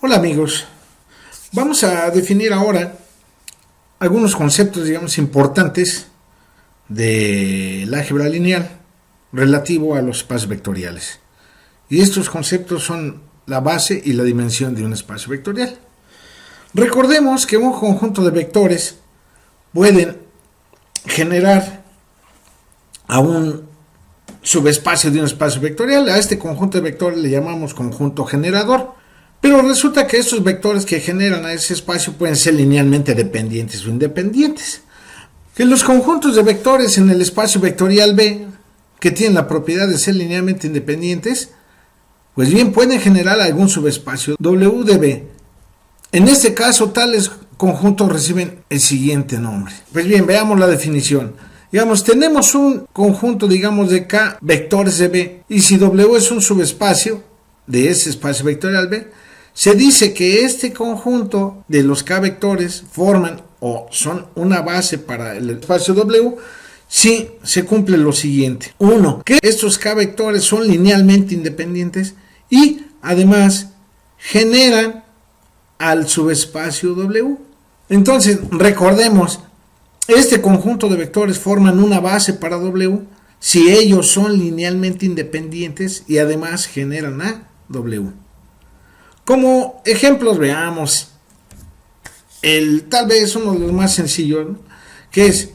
Hola amigos, vamos a definir ahora algunos conceptos, digamos, importantes del álgebra lineal relativo a los espacios vectoriales. Y estos conceptos son la base y la dimensión de un espacio vectorial. Recordemos que un conjunto de vectores pueden generar a un subespacio de un espacio vectorial. A este conjunto de vectores le llamamos conjunto generador. Pero resulta que estos vectores que generan a ese espacio pueden ser linealmente dependientes o independientes. Que los conjuntos de vectores en el espacio vectorial B, que tienen la propiedad de ser linealmente independientes, pues bien pueden generar algún subespacio W de B. En este caso, tales conjuntos reciben el siguiente nombre. Pues bien, veamos la definición. Digamos, tenemos un conjunto, digamos, de K vectores de B, y si W es un subespacio de ese espacio vectorial B, se dice que este conjunto de los K vectores forman o son una base para el espacio W si se cumple lo siguiente. Uno, que estos K vectores son linealmente independientes y además generan al subespacio W. Entonces, recordemos, este conjunto de vectores forman una base para W si ellos son linealmente independientes y además generan a W. Como ejemplos veamos tal vez uno de los más sencillos, ¿no? Que es,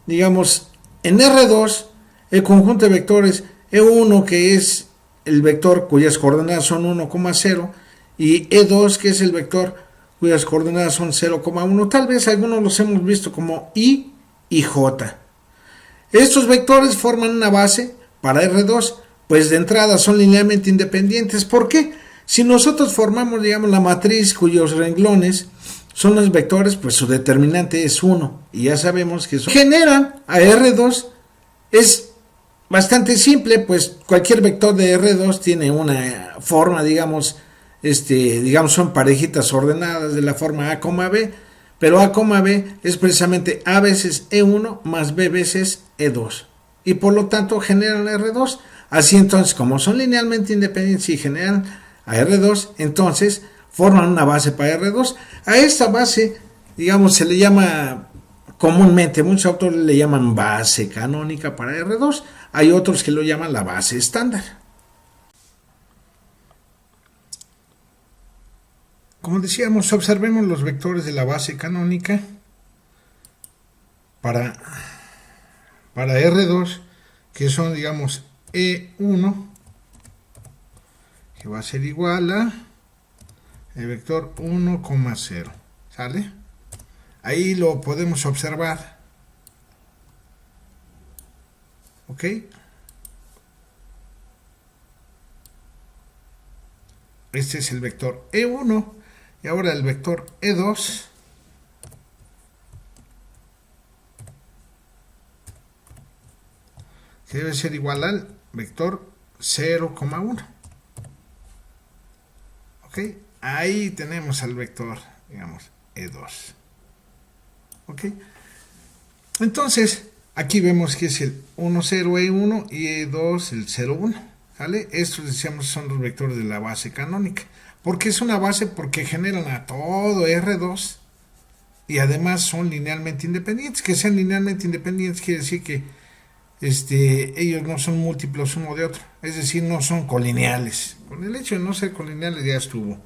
digamos, en R2 el conjunto de vectores E1, que es el vector cuyas coordenadas son 1,0, y E2, que es el vector cuyas coordenadas son 0,1. Tal vez algunos los hemos visto como I y J. Estos vectores forman una base para R2, pues de entrada son linealmente independientes. ¿Por qué? Si nosotros formamos, digamos, la matriz cuyos renglones son los vectores, pues su determinante es 1. Y ya sabemos que eso generan a R2. Es bastante simple, pues cualquier vector de R2 tiene una forma, digamos, son parejitas ordenadas de la forma A, B, pero A, B es precisamente A veces E1 más B veces E2. Y por lo tanto generan R2. Así entonces, como son linealmente independientes y generan a R2, entonces forman una base para R2. A esta base, digamos, se le llama comúnmente, muchos autores le llaman base canónica para R2, hay otros que lo llaman la base estándar. Como decíamos, observemos los vectores de la base canónica para R2, que son, digamos, E1, que va a ser igual a el vector 1,0, ¿sale? Ahí lo podemos observar, ¿ok? Este es el vector E1, y ahora el vector E2, que debe ser igual al vector 0,1. ¿Ok? Ahí tenemos al vector, digamos, E2. ¿Ok? Entonces, aquí vemos que es el 1, 0, E1 y E2, el 0, 1. ¿Sale? Estos, decíamos, son los vectores de la base canónica. ¿Por qué es una base? Porque generan a todo R2 y además son linealmente independientes. Que sean linealmente independientes quiere decir que ellos no son múltiplos uno de otro, es decir, no son colineales. Con el hecho de no ser colineales ya estuvo.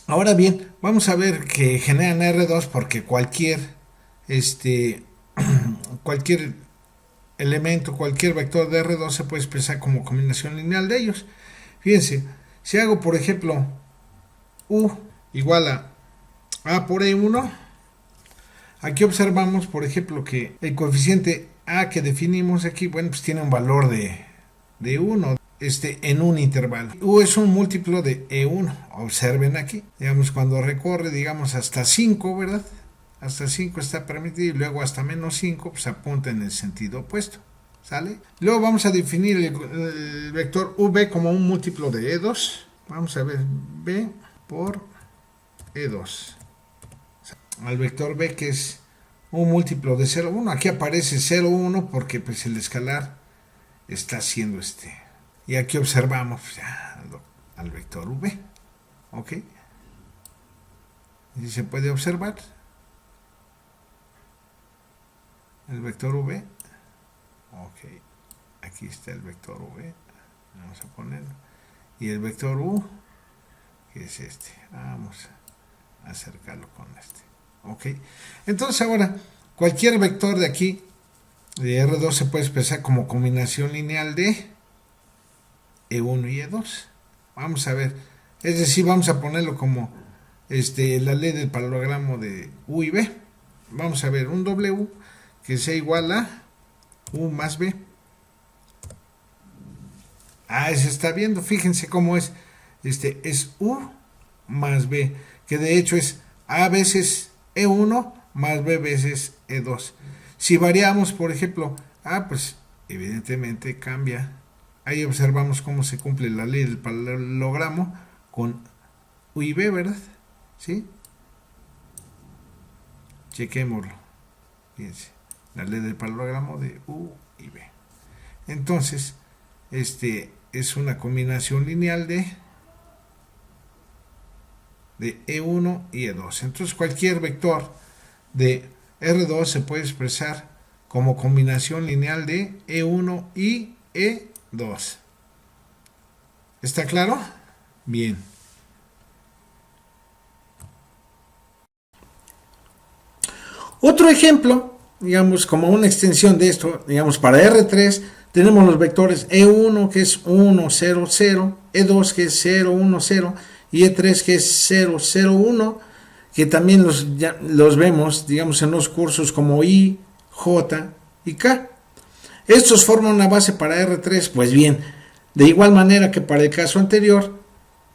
Ahora bien, vamos a ver que generan R2 porque cualquier elemento, cualquier vector de R2 se puede expresar como combinación lineal de ellos. Fíjense, si hago, por ejemplo, U igual a por E1, aquí observamos, por ejemplo, que el coeficiente A que definimos aquí, bueno, pues tiene un valor de 1 en un intervalo. U es un múltiplo de E1. Observen aquí, digamos, cuando recorre, digamos, hasta 5, ¿verdad? Hasta 5 está permitido y luego hasta menos 5, pues apunta en el sentido opuesto. ¿Sale? Luego vamos a definir el vector V como un múltiplo de E2. Vamos a ver, B por E2. Al vector B, que es un múltiplo de 0, 1. Aquí aparece 0, 1 porque pues el escalar está haciendo Y aquí observamos ya al vector V. ¿ok? Y se puede observar el vector V, ok, aquí está el vector V, vamos a ponerlo, y el vector U, que es este, vamos a acercarlo con este, ok. Entonces ahora, cualquier vector de aquí, de R2, se puede expresar como combinación lineal de E1 y E2. Vamos a ver, es decir, vamos a ponerlo como la ley del paralelogramo de U y B. Vamos a ver un W que sea igual a U más B. Se está viendo, fíjense cómo es. Es U más B, que de hecho es A veces E1 más B veces E2. Si variamos, por ejemplo, pues evidentemente cambia. Ahí observamos cómo se cumple la ley del paralelogramo con U y B, ¿verdad? ¿Sí? Chequémoslo. Fíjense, la ley del paralelogramo de U y B. Entonces, es una combinación lineal de E1 y E2. Entonces, cualquier vector de R2 se puede expresar como combinación lineal de E1 y E2. ¿Está claro? Bien. Otro ejemplo, digamos, como una extensión de esto, digamos, para R3 tenemos los vectores E1 que es 1, 0, 0, E2 que es 0, 1, 0 y E3 que es 0, 0, 1, que también los vemos, digamos, en los cursos como I, J y K. Estos forman una base para R3, pues bien, de igual manera que para el caso anterior,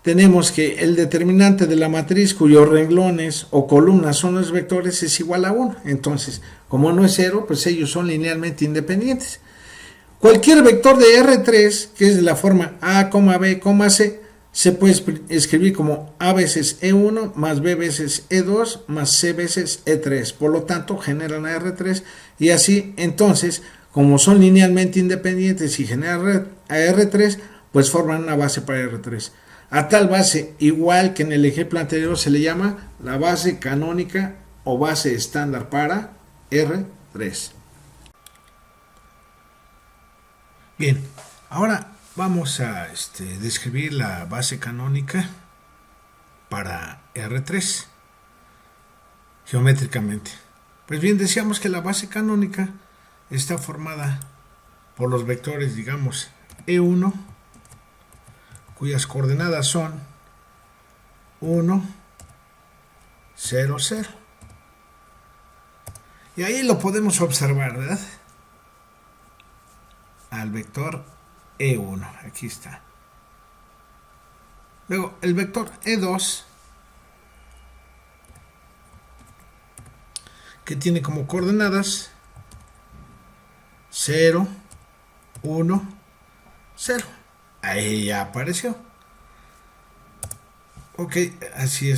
tenemos que el determinante de la matriz cuyos renglones o columnas son los vectores es igual a 1. Entonces, como no es 0, pues ellos son linealmente independientes. Cualquier vector de R3, que es de la forma A, B, C, se puede escribir como A veces E1 más B veces E2 más C veces E3. Por lo tanto, generan a R3 y así, entonces, como son linealmente independientes y generan a R3, pues forman una base para R3. A tal base, igual que en el ejemplo anterior, se le llama la base canónica o base estándar para R3. Bien, ahora vamos a describir la base canónica para R3 geométricamente. Pues bien, decíamos que la base canónica está formada por los vectores, digamos, E1, cuyas coordenadas son 1, 0, 0. Y ahí lo podemos observar, ¿verdad? Al vector E1, aquí está. Luego, el vector E2, que tiene como coordenadas 0, 1, 0. Ahí ya apareció. Ok, así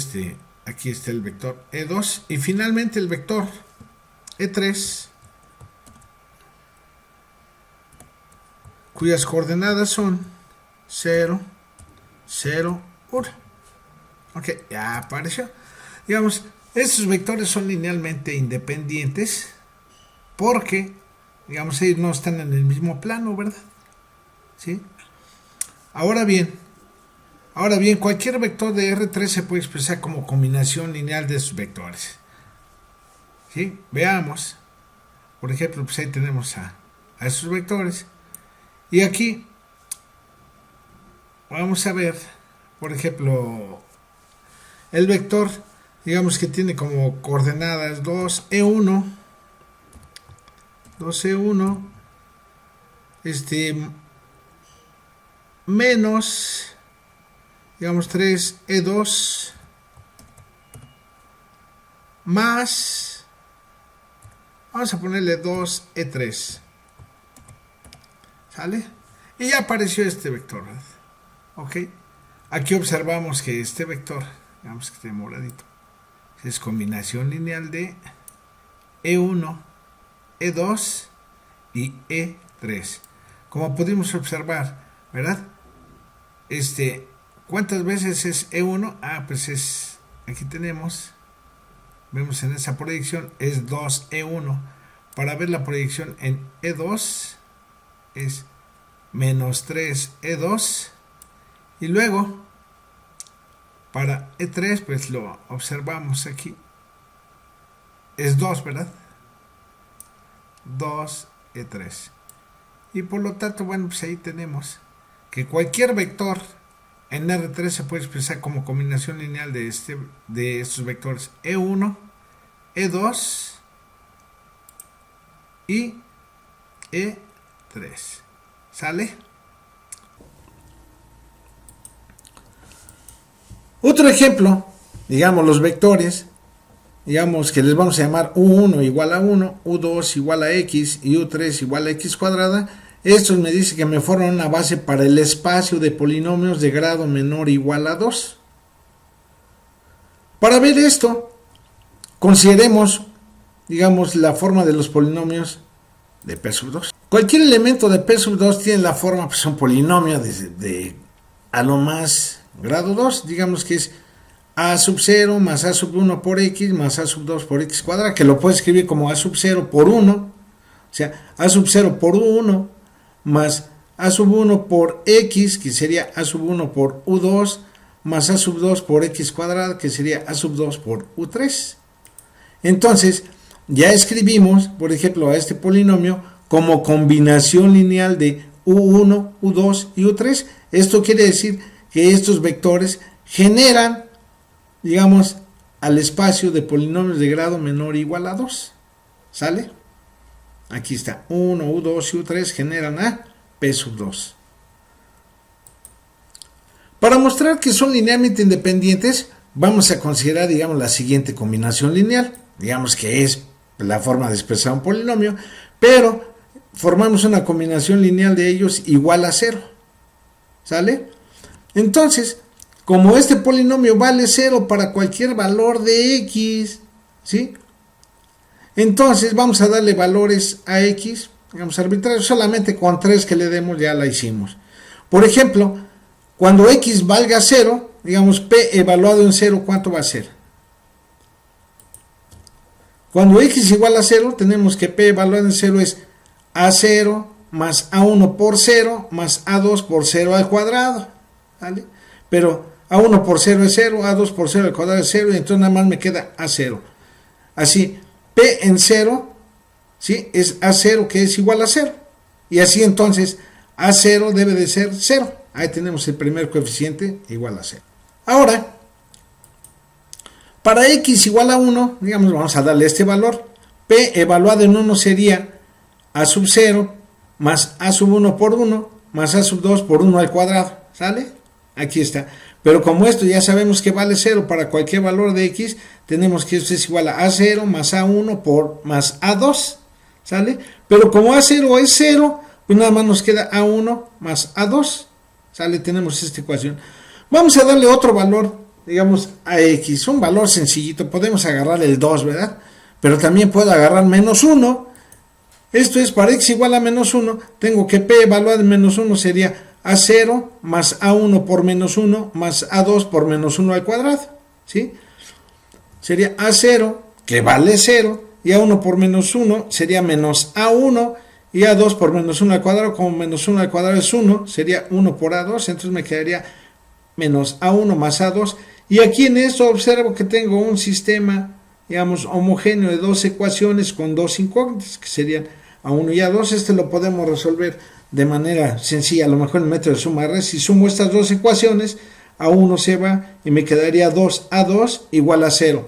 aquí está el vector E2. Y finalmente el vector E3, cuyas coordenadas son 0, 0, 1. Ok, ya apareció. Digamos, estos vectores son linealmente independientes porque, digamos, ellos no están en el mismo plano, ¿verdad? ¿Sí? Ahora bien, cualquier vector de R3 se puede expresar como combinación lineal de sus vectores. ¿Sí? Veamos. Por ejemplo, pues ahí tenemos a esos vectores. Y aquí vamos a ver, por ejemplo, el vector, digamos que tiene como coordenadas 2E1, 2E1, menos, digamos, 3E2, más, vamos a ponerle 2E3. ¿Sale? Y ya apareció este vector, ¿verdad? Ok. Aquí observamos que este vector, digamos que esté moradito, es combinación lineal de E1, E2 y E3. Como pudimos observar, ¿verdad? ¿Cuántas veces es E1? Pues aquí tenemos, vemos en esa proyección, es 2E1. Para ver la proyección en E2 es menos 3E2. Y luego, para E3, pues lo observamos aquí. Es 2, ¿verdad? 2E3. Y por lo tanto, bueno, pues ahí tenemos que cualquier vector en R3 se puede expresar como combinación lineal de estos vectores E1, E2 y E3. ¿Sale? Otro ejemplo, digamos los vectores, digamos que les vamos a llamar U1 igual a 1, U2 igual a X y U3 igual a X cuadrada. Estos me dice que me forman una base para el espacio de polinomios de grado menor o igual a 2. Para ver esto, consideremos, digamos, la forma de los polinomios de P sub 2. Cualquier elemento de P sub 2 tiene la forma, pues un polinomio de a lo más grado 2, digamos que es A sub 0 más A sub 1 por X más A sub 2 por X cuadrada, que lo puedo escribir como A sub 0 por 1, o sea, A sub 0 por U1 más A sub 1 por X, que sería A sub 1 por U2, más A sub 2 por X cuadrada, que sería A sub 2 por U3. Entonces, ya escribimos, por ejemplo, a este polinomio como combinación lineal de U1, U2 y U3. Esto quiere decir que estos vectores generan, digamos, al espacio de polinomios de grado menor o igual a 2. ¿Sale? Aquí está, U1, U2 y U3 generan a P sub 2. Para mostrar que son linealmente independientes, vamos a considerar, digamos, la siguiente combinación lineal. Digamos que es la forma de expresar un polinomio, pero formamos una combinación lineal de ellos igual a 0. ¿Sale? Entonces, como este polinomio vale 0 para cualquier valor de X, ¿sí? Entonces vamos a darle valores a X, digamos arbitrarios, solamente con 3 que le demos ya la hicimos. Por ejemplo, cuando X valga 0, digamos P evaluado en 0, ¿cuánto va a ser? Cuando X igual a 0, tenemos que P evaluado en 0 es A0 más A1 por 0 más A2 por 0 al cuadrado, ¿vale? Pero A1 por 0 es 0, A2 por 0 al cuadrado es 0, y entonces nada más me queda A0. Así, P en 0, ¿sí? Es A0 que es igual a 0. Y así entonces A0 debe de ser 0. Ahí tenemos el primer coeficiente igual a 0. Ahora, para X igual a 1, digamos, vamos a darle este valor. P evaluado en 1 sería A sub 0 más A sub 1 por 1 más A sub 2 por 1 al cuadrado. ¿Sale? Aquí está. Pero como esto ya sabemos que vale 0 para cualquier valor de X, tenemos que esto es igual a A0 más A1 por más A2. ¿Sale? Pero como A0 es 0, pues nada más nos queda A1 más A2. ¿Sale? Tenemos esta ecuación. Vamos a darle otro valor, digamos a X, un valor sencillito. Podemos agarrar el 2, ¿verdad? Pero también puedo agarrar menos 1. Esto es para X igual a menos 1. Tengo que P evaluado en menos 1 sería A0 más A1 por menos 1 más A2 por menos 1 al cuadrado, ¿sí? Sería A0, que vale 0, y A1 por menos 1 sería menos A1, y A2 por menos 1 al cuadrado, como menos 1 al cuadrado es 1, sería 1 por A2, entonces me quedaría menos A1 más A2, y aquí en esto observo que tengo un sistema, digamos, homogéneo de dos ecuaciones con dos incógnitas, que serían A1 y A2. Este lo podemos resolver de manera sencilla, a lo mejor en el método de suma res. Si sumo estas dos ecuaciones, A1 se va y me quedaría 2A2 igual a 0.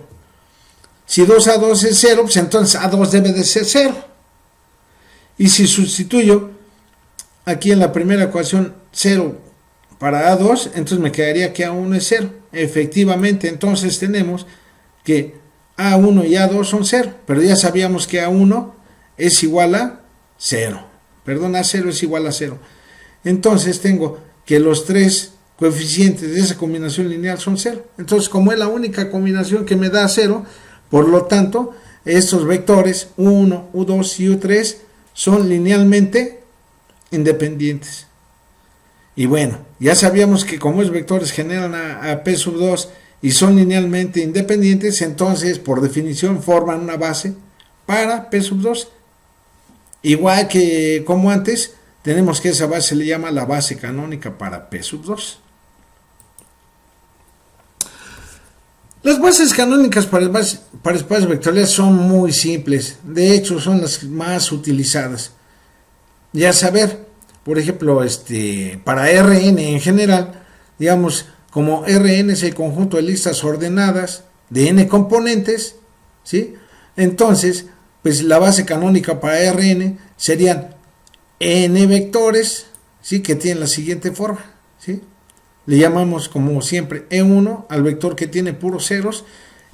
Si 2A2 es 0, pues entonces A2 debe de ser 0. Y si sustituyo aquí en la primera ecuación 0 para A2, entonces me quedaría que A1 es 0. Efectivamente, entonces tenemos que A1 y A2 son 0, pero ya sabíamos que A1 es igual a 0. Perdón, A0 es igual a 0. Entonces tengo que los tres coeficientes de esa combinación lineal son 0. Entonces, como es la única combinación que me da 0, por lo tanto, estos vectores U1, U2 y U3 son linealmente independientes. Y bueno, ya sabíamos que como esos vectores generan a P sub 2 y son linealmente independientes, entonces por definición forman una base para P sub 2. Igual que como antes, tenemos que esa base se le llama la base canónica para P sub 2. Las bases canónicas para espacios vectoriales son muy simples, de hecho son las más utilizadas. Ya saber, por ejemplo, para Rn en general, digamos, como Rn es el conjunto de listas ordenadas de n componentes, ¿sí? Entonces, pues la base canónica para Rn serían n vectores, ¿sí? Que tienen la siguiente forma, ¿sí? Le llamamos como siempre E1 al vector que tiene puros ceros,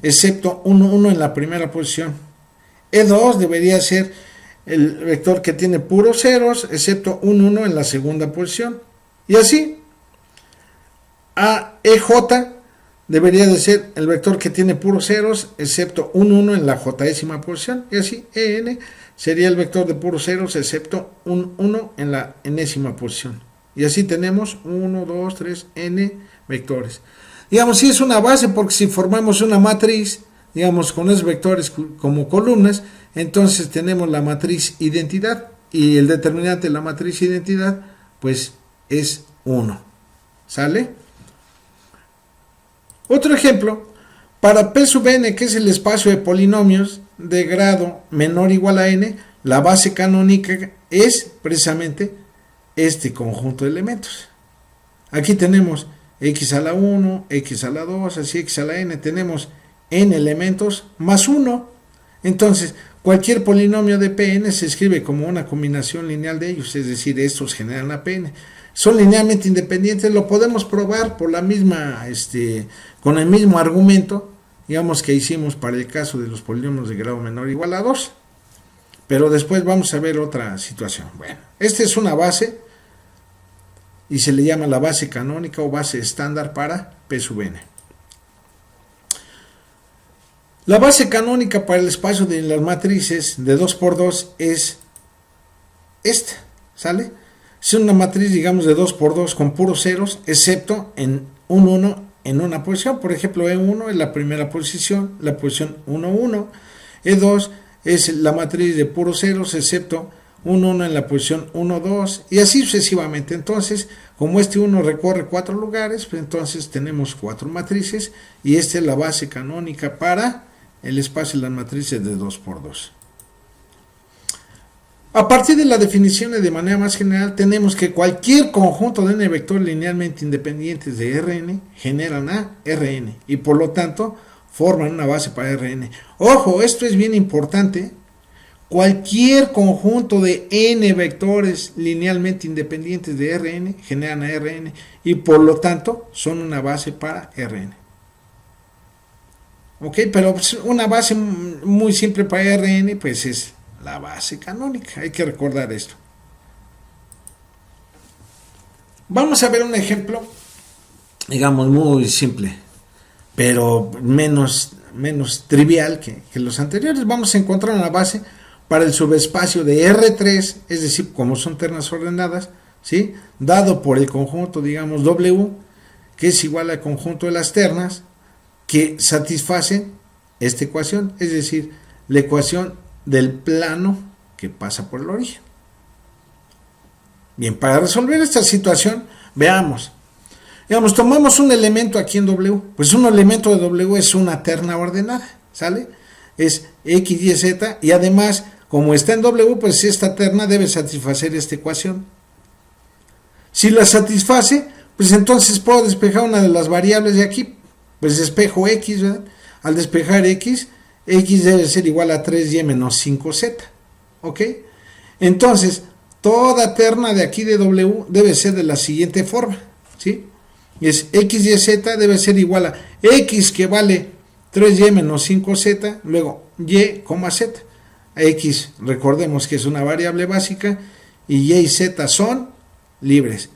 excepto 1, 1 en la primera posición. E2 debería ser el vector que tiene puros ceros, excepto 1, 1 en la segunda posición. Y así, EJ debería de ser el vector que tiene puros ceros, excepto 1, 1 en la jésima posición. Y así, EN sería el vector de puros ceros, excepto 1, 1 en la enésima posición. Y así tenemos 1, 2, 3, n vectores. Digamos, si es una base, porque si formamos una matriz, digamos, con esos vectores como columnas, entonces tenemos la matriz identidad, y el determinante de la matriz identidad, pues, es 1. ¿Sale? Otro ejemplo, para P sub n, que es el espacio de polinomios de grado menor o igual a n, la base canónica es precisamente este conjunto de elementos. Aquí tenemos x a la 1, x a la 2, así x a la n, tenemos n elementos más 1. Entonces, cualquier polinomio de Pn se escribe como una combinación lineal de ellos, es decir, estos generan la Pn. Son linealmente independientes, lo podemos probar por la misma, con el mismo argumento, digamos, que hicimos para el caso de los polinomios de grado menor o igual a 2. Pero después vamos a ver otra situación. Bueno, esta es una base y se le llama la base canónica o base estándar para P sub n. La base canónica para el espacio de las matrices de 2×2 es esta, ¿sale? Es una matriz, digamos, de 2×2 con puros ceros, excepto en 1, 1 en una posición. Por ejemplo, E1 es la primera posición, la posición 1, 1. E2 es la matriz de puros ceros, excepto 1, 1 en la posición 1, 2, y así sucesivamente. Entonces, como este 1 recorre 4 lugares, pues entonces tenemos 4 matrices, y esta es la base canónica para el espacio de las matrices de 2×2. A partir de la definición de manera más general, tenemos que cualquier conjunto de n vectores linealmente independientes de Rn generan a Rn, y por lo tanto forman una base para Rn. Ojo, esto es bien importante. Cualquier conjunto de n vectores linealmente independientes de Rn generan a Rn, y por lo tanto son una base para Rn. Ok, pero una base muy simple para Rn pues es la base canónica, hay que recordar esto. Vamos a ver un ejemplo, digamos, muy simple, pero menos trivial que los anteriores. Vamos a encontrar una base para el subespacio de R3, es decir, como son ternas ordenadas, ¿sí? Dado por el conjunto, digamos, W, que es igual al conjunto de las ternas, que satisfacen esta ecuación, es decir, la ecuación del plano que pasa por el origen. Bien, para resolver esta situación, veamos. Digamos, tomamos un elemento aquí en W, pues un elemento de W es una terna ordenada, ¿sale? Es X, Y, Z, y además, como está en W, pues esta terna debe satisfacer esta ecuación. Si la satisface, pues entonces puedo despejar una de las variables de aquí, pues despejo X, ¿verdad? Al despejar X, X debe ser igual a 3Y menos 5Z, ¿ok? Entonces, toda terna de aquí de W debe ser de la siguiente forma, ¿sí? Es X, Y, Z debe ser igual a X, que vale 3Y menos 5Z, luego Y, Z. X, recordemos que es una variable básica, y Y y Z son libres.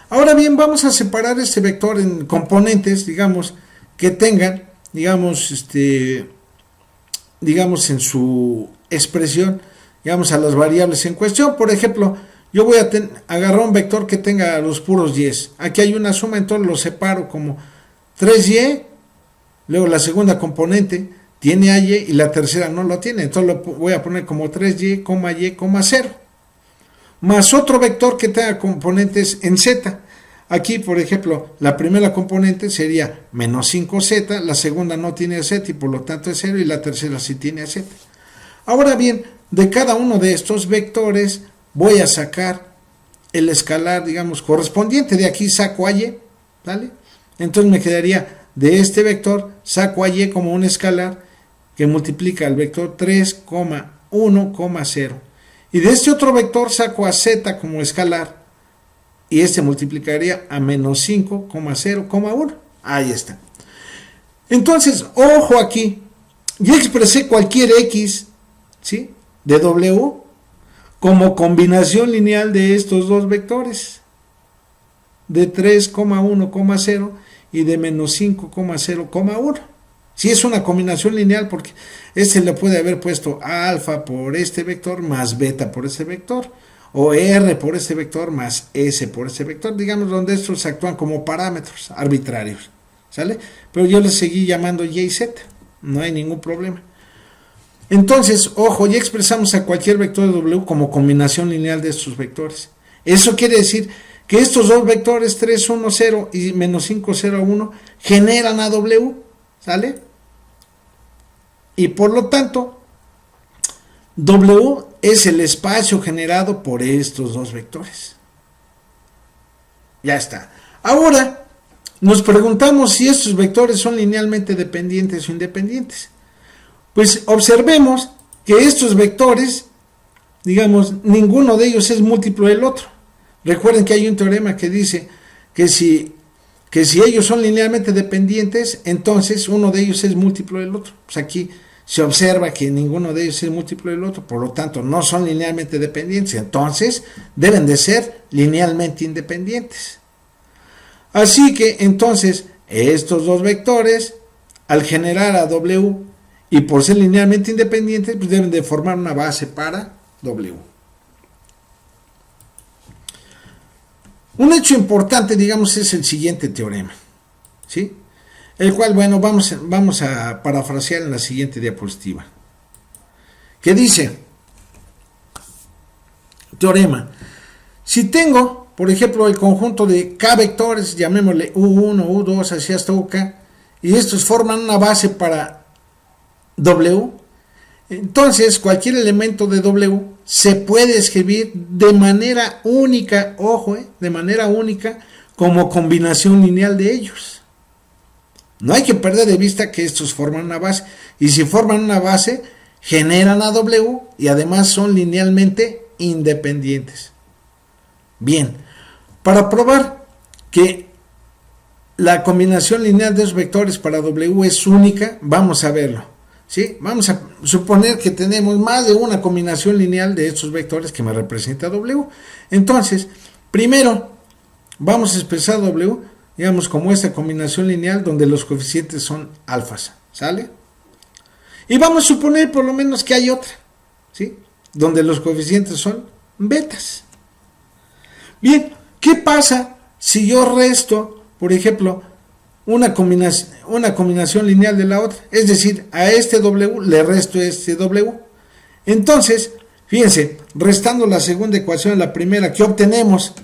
Ahora bien, vamos a separar este vector en componentes, digamos, que tengan, digamos, en su expresión, digamos, a las variables en cuestión. Por ejemplo, yo voy a agarrar un vector que tenga los puros y. Aquí hay una suma, entonces lo separo como 3y, luego la segunda componente tiene a y y la tercera no lo tiene, entonces lo voy a poner como 3y, y, 0, más otro vector que tenga componentes en z. Aquí, por ejemplo, la primera componente sería menos 5z, la segunda no tiene a z y por lo tanto es 0 y la tercera sí tiene a z. Ahora bien, de cada uno de estos vectores voy a sacar el escalar, digamos, correspondiente. De aquí saco a y, ¿vale? Entonces me quedaría de este vector, saco a y como un escalar que multiplica el vector 3,1, 0. Y de este otro vector saco a z como escalar y este multiplicaría a menos 5,0,1. Ahí está. Entonces, ojo aquí, ya expresé cualquier x, ¿sí?, de w como combinación lineal de estos dos vectores, de 3,1,0 y de menos 5,0,1. Si es una combinación lineal, porque este le puede haber puesto alfa por este vector más beta por este vector, o r por este vector más s por este vector, digamos, donde estos actúan como parámetros arbitrarios, ¿sale? Pero yo les seguí llamando y y z, no hay ningún problema. Entonces, ojo, ya expresamos a cualquier vector de w como combinación lineal de estos vectores. Eso quiere decir que estos dos vectores 3, 1, 0 y menos 5, 0, 1 generan a w, ¿sale? Y por lo tanto, w es el espacio generado por estos dos vectores. Ya está. Ahora, nos preguntamos si estos vectores son linealmente dependientes o independientes. Pues observemos que estos vectores, digamos, ninguno de ellos es múltiplo del otro. Recuerden que hay un teorema que dice que si ellos son linealmente dependientes, entonces uno de ellos es múltiplo del otro. Pues aquí se observa que ninguno de ellos es múltiplo del otro, por lo tanto no son linealmente dependientes, entonces deben de ser linealmente independientes. Así que entonces estos dos vectores, al generar a w y por ser linealmente independientes, pues deben de formar una base para w. Un hecho importante, digamos, es el siguiente teorema, ¿sí?, el cual, bueno, vamos a parafrasear en la siguiente diapositiva, que dice, teorema, si tengo, por ejemplo, el conjunto de k vectores, llamémosle u1, u2, así hasta uk, y estos forman una base para w, entonces cualquier elemento de w se puede escribir de manera única, ojo, de manera única, como combinación lineal de ellos. No hay que perder de vista que estos forman una base, y si forman una base, generan a w y además son linealmente independientes. Bien, para probar que la combinación lineal de los vectores para w es única, vamos a verlo, ¿sí? Vamos a suponer que tenemos más de una combinación lineal de estos vectores que me representa w. Entonces, primero vamos a expresar w, digamos, como esta combinación lineal donde los coeficientes son alfas, ¿sale? Y vamos a suponer por lo menos que hay otra, ¿sí?, donde los coeficientes son betas. Bien, ¿qué pasa si yo resto, por ejemplo, una combinación lineal de la otra? Es decir, a este w le resto este w. Entonces, fíjense, restando la segunda ecuación a la primera, ¿qué obtenemos?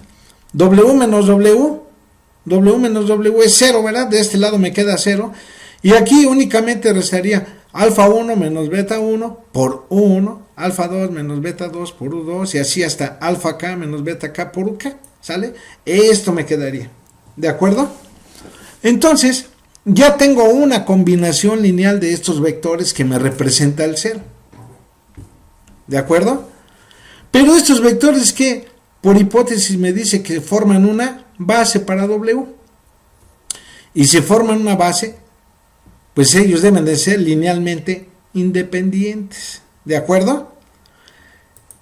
W menos w es 0, ¿verdad? De este lado me queda 0. Y aquí únicamente restaría alfa 1 menos beta 1 por u1, alfa 2 menos beta 2 por u2, y así hasta alfa k menos beta k por uk, ¿sale? Esto me quedaría, ¿de acuerdo? Entonces, ya tengo una combinación lineal de estos vectores que me representa el 0, ¿de acuerdo? Pero estos vectores que, por hipótesis, me dice que forman una base para w, y si forman una base, pues ellos deben de ser linealmente independientes, ¿de acuerdo?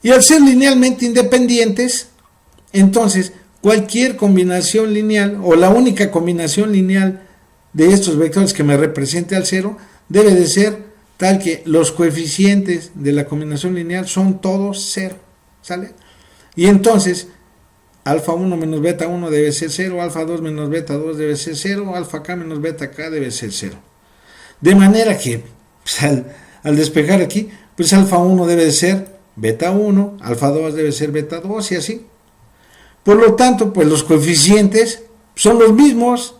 Y al ser linealmente independientes, entonces cualquier combinación lineal, o la única combinación lineal de estos vectores que me represente al 0, debe de ser tal que los coeficientes de la combinación lineal son todos 0, ¿sale? Y entonces, alfa 1 menos beta 1 debe ser 0, alfa 2 menos beta 2 debe ser 0, alfa k menos beta k debe ser 0. De manera que, pues, al despejar aquí, pues alfa 1 debe de ser beta 1, alfa 2 debe ser beta 2 y así. Por lo tanto, pues los coeficientes son los mismos,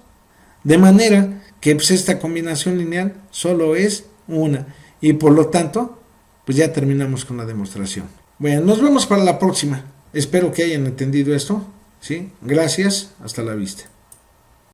de manera que pues, esta combinación lineal solo es una. Y por lo tanto, pues ya terminamos con la demostración. Bueno, nos vemos para la próxima. Espero que hayan entendido esto. ¿Sí? Gracias, hasta la vista.